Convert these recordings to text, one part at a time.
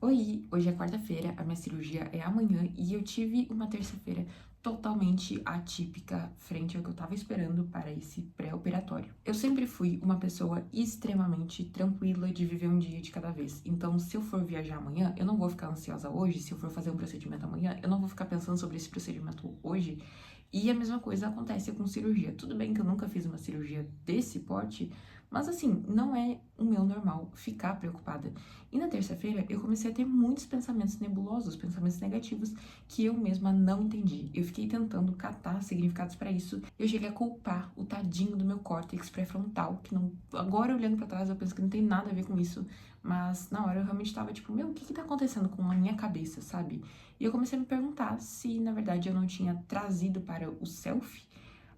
Oi, hoje é quarta-feira, a minha cirurgia é amanhã e eu tive uma terça-feira totalmente atípica frente ao que eu tava esperando para esse pré-operatório. Eu sempre fui uma pessoa extremamente tranquila de viver um dia de cada vez. Então, se eu for viajar amanhã, eu não vou ficar ansiosa hoje. Se eu for fazer um procedimento amanhã, eu não vou ficar pensando sobre esse procedimento hoje. E a mesma coisa acontece com cirurgia. Tudo bem que eu nunca fiz uma cirurgia desse porte, mas assim, não é o meu normal ficar preocupada. E na terça-feira eu comecei a ter muitos pensamentos nebulosos, pensamentos negativos que eu mesma não entendi. Eu fiquei tentando catar significados para isso. Eu cheguei a culpar o tadinho do meu córtex pré-frontal, que não, agora olhando para trás eu penso que não tem nada a ver com isso, mas na hora eu realmente tava tipo, meu, o que tá acontecendo com a minha cabeça, sabe? E eu comecei a me perguntar se na verdade eu não tinha trazido para o self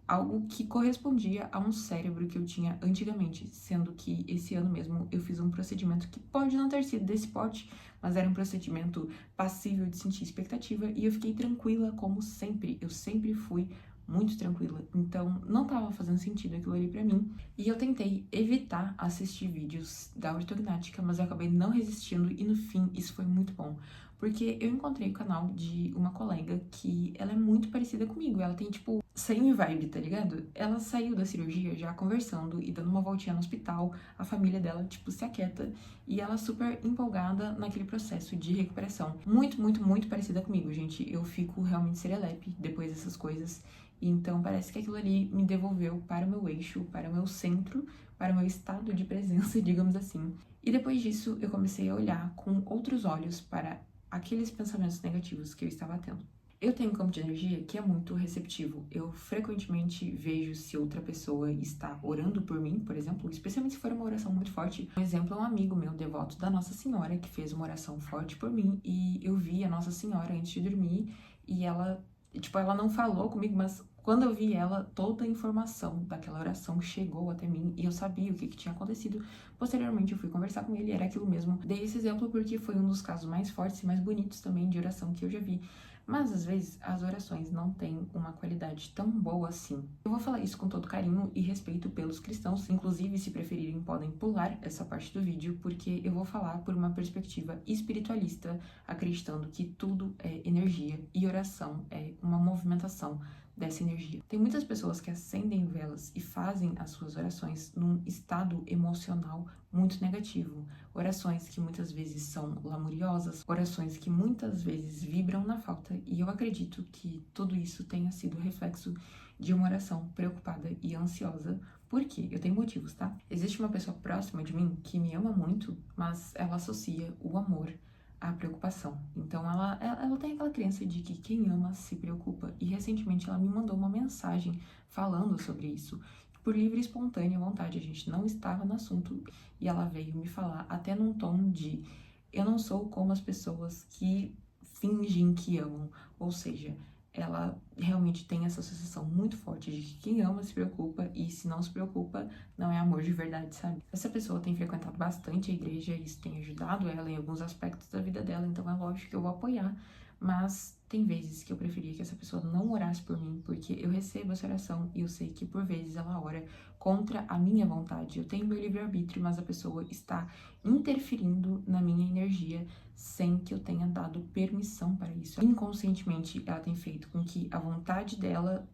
algo que correspondia a um cérebro que eu tinha antigamente, sendo que esse ano mesmo eu fiz um procedimento que pode não ter sido desse porte, mas era um procedimento passível de sentir expectativa e eu fiquei tranquila como sempre, eu sempre fui muito tranquila, então não estava fazendo sentido aquilo ali pra mim, e eu tentei evitar assistir vídeos da ortognática, mas eu acabei não resistindo e no fim isso foi muito bom, porque eu encontrei o canal de uma colega que ela é muito parecida comigo, ela tem tipo same vibe, tá ligado? Ela saiu da cirurgia já conversando e dando uma voltinha no hospital, a família dela, tipo, se aquieta e ela super empolgada naquele processo de recuperação. Muito, muito, muito parecida comigo, gente. Eu fico realmente serelepe depois dessas coisas. Então, parece que aquilo ali me devolveu para o meu eixo, para o meu centro, para o meu estado de presença, digamos assim. E depois disso, eu comecei a olhar com outros olhos para aqueles pensamentos negativos que eu estava tendo. Eu tenho um campo de energia que é muito receptivo. Eu frequentemente vejo se outra pessoa está orando por mim, por exemplo, especialmente se for uma oração muito forte. Um exemplo é um amigo meu, devoto da Nossa Senhora, que fez uma oração forte por mim e eu vi a Nossa Senhora antes de dormir e ela, tipo, ela não falou comigo, mas quando eu vi ela, toda a informação daquela oração chegou até mim e eu sabia o que tinha acontecido. Posteriormente, eu fui conversar com ele e era aquilo mesmo. Dei esse exemplo porque foi um dos casos mais fortes e mais bonitos também de oração que eu já vi. Mas às vezes as orações não têm uma qualidade tão boa assim. Eu vou falar isso com todo carinho e respeito pelos cristãos, inclusive se preferirem podem pular essa parte do vídeo, porque eu vou falar por uma perspectiva espiritualista, acreditando que tudo é energia e oração é uma movimentação dessa energia. Tem muitas pessoas que acendem velas e fazem as suas orações num estado emocional muito negativo. Orações que muitas vezes são lamuriosas, orações que muitas vezes vibram na falta, e eu acredito que tudo isso tenha sido reflexo de uma oração preocupada e ansiosa. Por quê? Eu tenho motivos, tá? Existe uma pessoa próxima de mim que me ama muito, mas ela associa o amor à preocupação. Então ela tem aquela crença de que quem ama se preocupa. E recentemente ela me mandou uma mensagem falando sobre isso. Por livre e espontânea vontade, a gente não estava no assunto e ela veio me falar até num tom de eu não sou como as pessoas que fingem que amam, ou seja, ela realmente tem essa associação muito forte de que quem ama se preocupa e se não se preocupa não é amor de verdade, sabe? Essa pessoa tem frequentado bastante a igreja e isso tem ajudado ela em alguns aspectos da vida dela, então é lógico que eu vou apoiar, mas tem vezes que eu preferia que essa pessoa não orasse por mim, porque eu recebo essa oração e eu sei que por vezes ela ora contra a minha vontade. Eu tenho meu livre-arbítrio, mas a pessoa está interferindo na minha energia sem que eu tenha dado permissão para isso. Inconscientemente, ela tem feito com que a vontade dela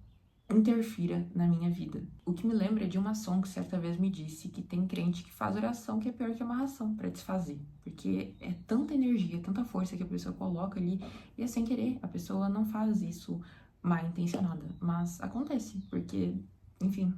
interfira na minha vida. O que me lembra de uma maçom que certa vez me disse que tem crente que faz oração que é pior que amarração para desfazer, porque é tanta energia, tanta força que a pessoa coloca ali e é sem querer, a pessoa não faz isso mal intencionada, mas acontece, porque, enfim,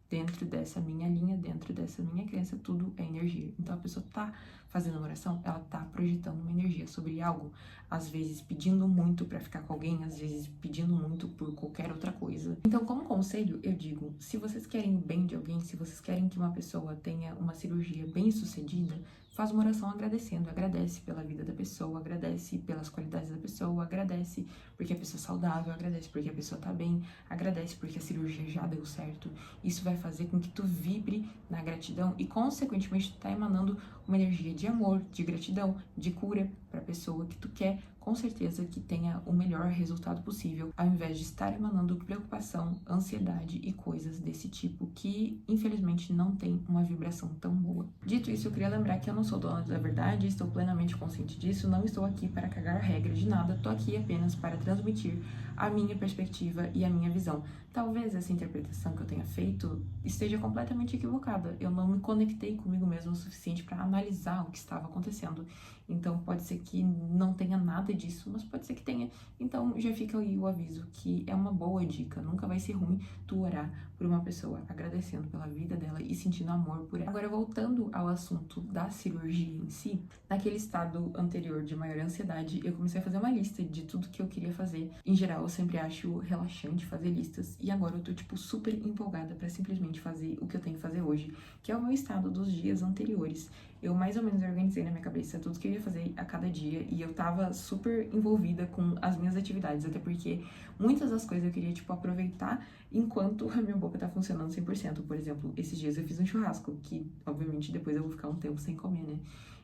dentro dessa minha linha, dentro dessa minha crença, tudo é energia. Então a pessoa tá fazendo uma oração, ela tá projetando uma energia sobre algo, às vezes pedindo muito pra ficar com alguém, às vezes pedindo muito por qualquer outra coisa. Então, como conselho, eu digo, se vocês querem o bem de alguém, se vocês querem que uma pessoa tenha uma cirurgia bem sucedida, faz uma oração agradecendo, agradece pela vida da pessoa, agradece pelas qualidades da pessoa, agradece porque a pessoa é saudável, agradece porque a pessoa tá bem, agradece porque a cirurgia já deu certo. Isso vai fazer com que tu vibre na gratidão e, consequentemente, tu tá emanando uma energia de amor, de gratidão, de cura para a pessoa que tu quer, com certeza que tenha o melhor resultado possível, ao invés de estar emanando preocupação, ansiedade e coisas desse tipo que, infelizmente, não tem uma vibração tão boa. Dito isso, eu queria lembrar que eu não sou dona da verdade, estou plenamente consciente disso, não estou aqui para cagar regra de nada, estou aqui apenas para transmitir a minha perspectiva e a minha visão. Talvez essa interpretação que eu tenha feito esteja completamente equivocada. Eu não me conectei comigo mesmo o suficiente para analisar o que estava acontecendo. Então pode ser que não tenha nada disso, mas pode ser que tenha. Então já fica aí o aviso que é uma boa dica. Nunca vai ser ruim tu orar por uma pessoa, agradecendo pela vida dela e sentindo amor por ela. Agora, voltando ao assunto da cirurgia em si, naquele estado anterior de maior ansiedade, eu comecei a fazer uma lista de tudo que eu queria fazer. Em geral, eu sempre acho relaxante fazer listas, e agora eu tô, tipo, super empolgada pra simplesmente fazer o que eu tenho que fazer hoje, que é o meu estado dos dias anteriores. Eu mais ou menos organizei na minha cabeça tudo que eu ia fazer a cada dia, e eu tava super envolvida com as minhas atividades, até porque muitas das coisas eu queria, tipo, aproveitar enquanto a minha boca tá funcionando 100%. Por exemplo, esses dias eu fiz um churrasco, que obviamente depois eu vou ficar um tempo sem comer, né?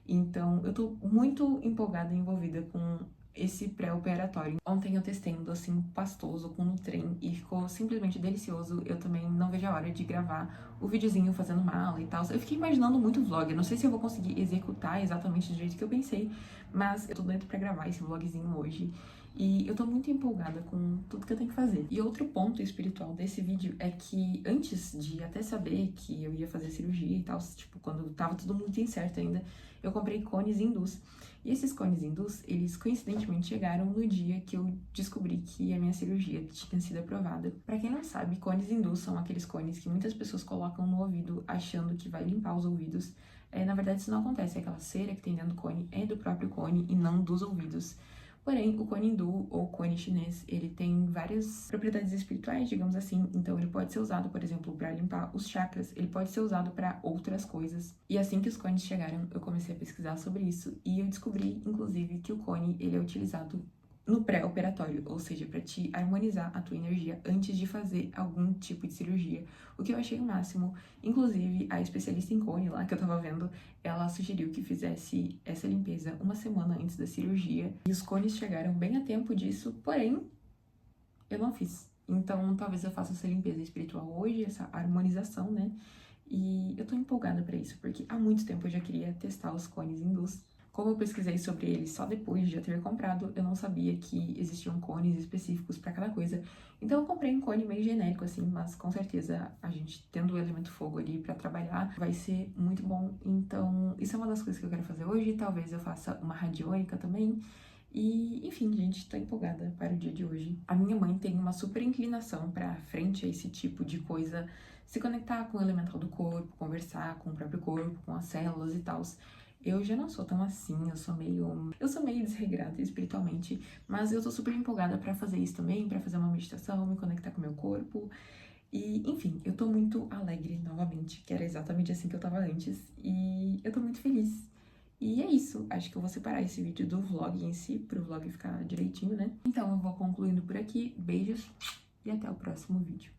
Então, eu tô muito empolgada e envolvida com esse pré-operatório. Ontem eu testei um docinho pastoso com Nutren e ficou simplesmente delicioso. Eu também não vejo a hora de gravar o videozinho fazendo mala e tal. Eu fiquei imaginando muito vlog. Eu não sei se eu vou conseguir executar exatamente do jeito que eu pensei, mas eu tô doida pra gravar esse vlogzinho hoje. E eu tô muito empolgada com tudo que eu tenho que fazer. E outro ponto espiritual desse vídeo é que antes de até saber que eu ia fazer cirurgia e tal, tipo, quando tava tudo muito incerto ainda, eu comprei cones hindus. E esses cones hindus, eles coincidentemente chegaram no dia que eu descobri que a minha cirurgia tinha sido aprovada. Pra quem não sabe, cones hindus são aqueles cones que muitas pessoas colocam no ouvido achando que vai limpar os ouvidos. Na verdade, isso não acontece. Aquela cera que tem dentro do cone é do próprio cone e não dos ouvidos. Porém, o cone hindu ou cone chinês, ele tem várias propriedades espirituais, digamos assim. Então, ele pode ser usado, por exemplo, para limpar os chakras. Ele pode ser usado para outras coisas. E assim que os cones chegaram, eu comecei a pesquisar sobre isso e eu descobri, inclusive, que o cone ele é utilizado no pré-operatório, ou seja, para te harmonizar a tua energia antes de fazer algum tipo de cirurgia, o que eu achei o máximo. Inclusive, a especialista em cone lá que eu tava vendo, ela sugeriu que fizesse essa limpeza uma semana antes da cirurgia, e os cones chegaram bem a tempo disso, porém, eu não fiz. Então, talvez eu faça essa limpeza espiritual hoje, essa harmonização, né? E eu tô empolgada pra isso, porque há muito tempo eu já queria testar os cones hindus. Como eu pesquisei sobre eles só depois de já ter comprado, eu não sabia que existiam cones específicos para cada coisa. Então eu comprei um cone meio genérico assim, mas com certeza a gente tendo o elemento fogo ali para trabalhar vai ser muito bom. Então isso é uma das coisas que eu quero fazer hoje. Talvez eu faça uma radiônica também. E, enfim, gente, tô empolgada para o dia de hoje. A minha mãe tem uma super inclinação para frente a esse tipo de coisa, se conectar com o elemental do corpo, conversar com o próprio corpo, com as células e tal. Eu já não sou tão assim, eu sou meio desregrada espiritualmente, mas eu tô super empolgada pra fazer isso também, pra fazer uma meditação, me conectar com o meu corpo. E, enfim, eu tô muito alegre novamente, que era exatamente assim que eu tava antes, e eu tô muito feliz. E é isso, acho que eu vou separar esse vídeo do vlog em si, pro vlog ficar direitinho, né? Então eu vou concluindo por aqui, beijos e até o próximo vídeo.